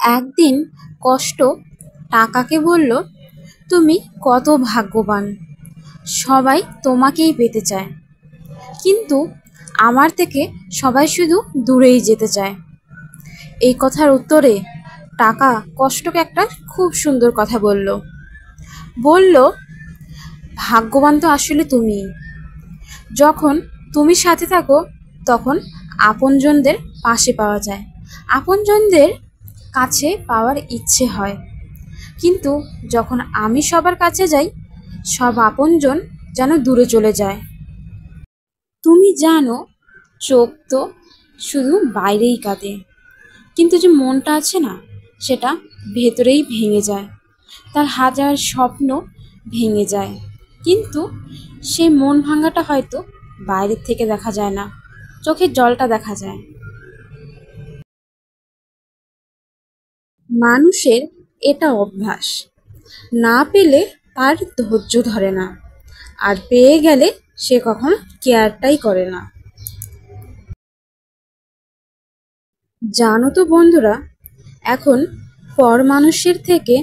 একদিন কষ্ট টাকাকে বলল, তুমি কত ভাগ্যবান, সবাই তোমাকেই পেতে চায়, কিন্তু আমার থেকে সবাই শুধু দূরেই যেতে চায়। এই কথার উত্তরে টাকা কষ্টকে একটা খুব সুন্দর কথা বলল। বলল, ভাগ্যবান তো আসলে তুমি। যখন তুমি সাথে থাকো তখন আপনজনদের পাশে পাওয়া যায়, আপনজনদের কাছে পাওয়ার ইচ্ছে হয়, কিন্তু যখন আমি সবার কাছে যাই সব আপনজন যেন দূরে চলে যায়। তুমি জানো, চোখ তো শুধু বাইরেই কাঁদে, কিন্তু যে মনটা আছে না, সেটা ভেতরেই ভেঙে যায়। তার হাজার স্বপ্ন ভেঙে যায়, কিন্তু সেই মন ভাঙাটা হয়তো বাইরের থেকে দেখা যায় না, চোখের জলটা দেখা যায়। মানুষের এটা অভ্যাস, না পেলে তার ধৈর্য ধরে না, আর পেয়ে গেলে সে কখনো কেয়ারটাই করে না। জানো তো বন্ধুরা, এখন পর মানুষের থেকে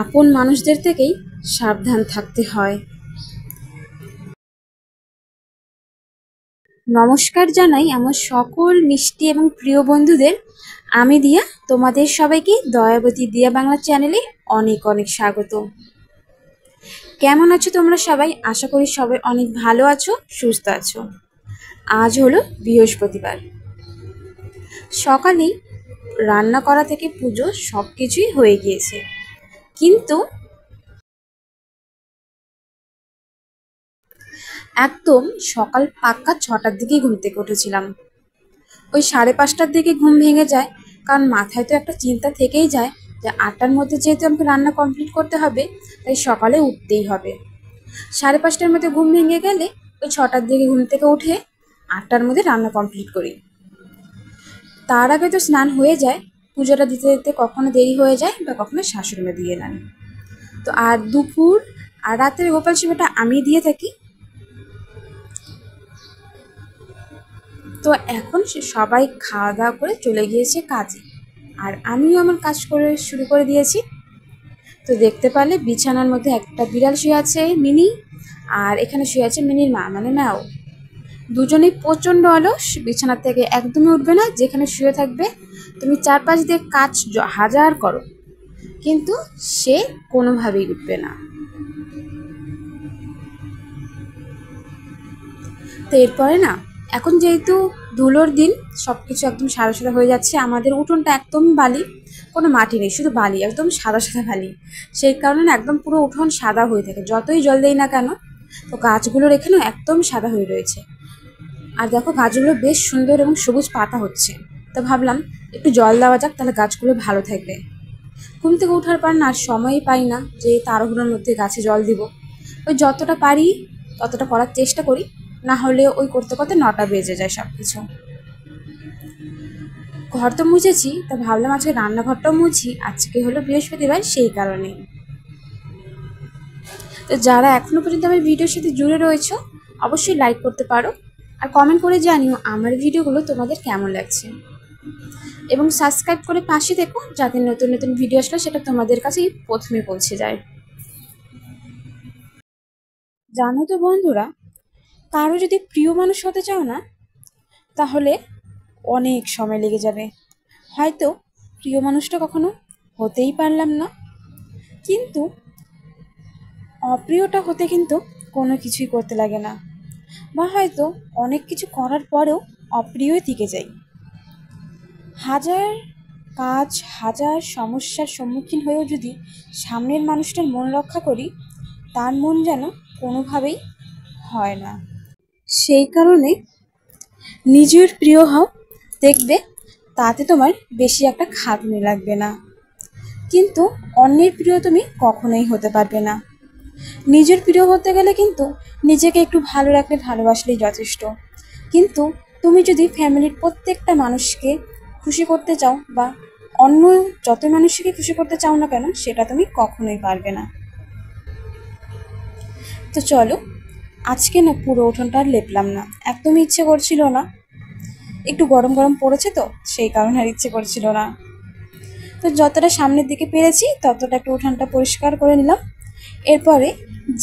আপন মানুষদের থেকেই সাবধান থাকতে হয়। নমস্কার জানাই আমার সকল মিষ্টি এবং প্রিয় বন্ধুদের। আমি দিয়া তোমাদের সবাইকে দয়াবতী দিয়া বাংলা চ্যানেলে অনেক অনেক স্বাগত। কেমন আছো তোমরা সবাই? আশা করি সবাই অনেক ভালো আছো, সুস্থ আছো। আজ হলো বৃহস্পতিবার। সকালেই রান্না করা থেকে পুজো সব কিছুই হয়ে গিয়েছে, কিন্তু একদম সকাল পাক্কা 6টার দিকে ঘুম থেকে উঠেছিলাম। ওই 5:30টার দিকে ঘুম ভেঙে যায়, কারণ মাথায় তো একটা চিন্তা থেকেই যায় যে 8টার মধ্যে যেহেতু আমাকে রান্না কমপ্লিট করতে হবে, তাই সকালে উঠতেই হবে। 5:30টার মধ্যে ঘুম ভেঙে গেলে ওই 6টার দিকে ঘুম থেকে উঠে 8টার মধ্যে রান্না কমপ্লিট করি। তার আগে তো স্নান হয়ে যায়, পুজোটা দিতে দিতে কখনো দেরি হয়ে যায় বা কখনো শাশুড়িমা দিয়ে নেন। তো আর দুপুর আর রাতের গোপাল সেবাটা আমি দিয়ে থাকি। তো এখন সবাই খাওয়া দাওয়া করে চলে গিয়েছে কাজে, আর আমিও আমার কাজ করে শুরু করে দিয়েছি। তো দেখতে পারলে বিছানার মধ্যে একটা বিড়াল শুয়ে আছে মিনি, আর এখানে শুয়ে আছে মিনির মা মানে ম্যাও। দুজনেই প্রচণ্ড অলস, বিছানার থেকে একদমই উঠবে না। যেখানে শুয়ে থাকবে তুমি 4-5 দিয়ে কাজ হাজার করো, কিন্তু সে কোনোভাবেই উঠবে না। তো এরপরে না, এখন যেহেতু ধুলোর দিন, সব কিছু একদম সাদা সাদা হয়ে যাচ্ছে। আমাদের উঠোনটা একদম বালি, কোনো মাটি নেই, শুধু বালি, একদম সাদা সাদা বালি। সেই কারণে না একদম পুরো উঠোন সাদা হয়ে থাকে, যতই জল দেই না কেন। তো গাছগুলোর এখানেও একদম সাদা হয়ে রয়েছে। আর দেখো গাছগুলো বেশ সুন্দর এবং সবুজ পাতা হচ্ছে। তো ভাবলাম একটু জল দেওয়া যাক, তাহলে গাছগুলো ভালো থাকবে। ঘুম থেকে ওঠার পর না আর সময়ই পাই না যে তাড়াহুড়োর মধ্যে গাছে জল দিব। ওই যতটা পারি ততটা করার চেষ্টা করি, না হলে ওই করতে করতে 9টা বেজে যায় সব কিছু। ঘর তো মুছেছি, তা ভাবলাম আজকে রান্নাঘরটাও মুছি, আজকে হলো বৃহস্পতিবার সেই কারণে। তো যারা এখনো পর্যন্ত আমার ভিডিওর সাথে জুড়ে রয়েছো, অবশ্যই লাইক করতে পারো, আর কমেন্ট করে জানিও আমার ভিডিওগুলো তোমাদের কেমন লাগছে, এবং সাবস্ক্রাইব করে পাশে থেকো, যাতে নতুন নতুন ভিডিও আসলে সেটা তোমাদের কাছেই প্রথমে পৌঁছে যায়। জানো তো বন্ধুরা, কারো যদি প্রিয় মানুষ হতে চাও না, তাহলে অনেক সময় লেগে যাবে। হয়তো প্রিয় মানুষটা কখনো হতেই পারলাম না, কিন্তু অপ্রিয়টা হতে কিন্তু কোনো কিছুই করতে লাগে না, বা হয়তো অনেক কিছু করার পরেও অপ্রিয়ই থেকে যাই। হাজার কাজ, হাজার সমস্যার সম্মুখীন হয়েও যদি সামনের মানুষটার মন রক্ষা করি, তার মন যেন কোনোভাবেই হয় না। সেই কারণে নিজের প্রিয় হও, দেখবে তাতে তোমার বেশি একটা খাটুনি লাগবে না। কিন্তু অন্যের প্রিয় তুমি কখনোই হতে পারবে না। নিজের প্রিয় হতে গেলে কিন্তু নিজেকে একটু ভালো রাখলে, ভালোবাসলেই যথেষ্ট। কিন্তু তুমি যদি ফ্যামিলির প্রত্যেকটা মানুষকে খুশি করতে চাও, বা অন্য যত মানুষকে খুশি করতে চাও না কেন, সেটা তুমি কখনোই পারবে না। তো চলো, আজকে না পুরো উঠোনটা আর লেপলাম না, একদমই ইচ্ছে করছিল না। একটু গরম গরম পড়েছে তো সেই কারণে আর ইচ্ছে করছিল না। তো যতটা সামনের দিকে পেরেছি ততটা একটু উঠানটা পরিষ্কার করে নিলাম। এরপরে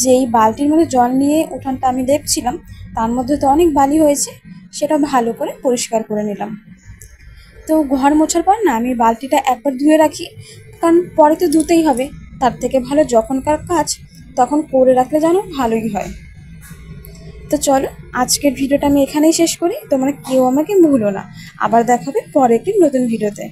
যেই বালতির মধ্যে জল নিয়ে উঠানটা আমি দেখছিলাম তার মধ্যে তো অনেক বালি হয়েছে, সেটা ভালো করে পরিষ্কার করে নিলাম। তো ঘর মোছার পর না আমি বালতিটা একবার ধুয়ে রাখি, কারণ পরে তো ধুতেই হবে। তার থেকে ভালো যখনকার কাজ তখন করে রাখলে যেন ভালোই হয়। তো চলো আজকের ভিডিওটা আমি এখানেই শেষ করি। তোমরা কেউ আমাকে ভুলো না। আবার দেখা হবে পরে একটি নতুন ভিডিওতে।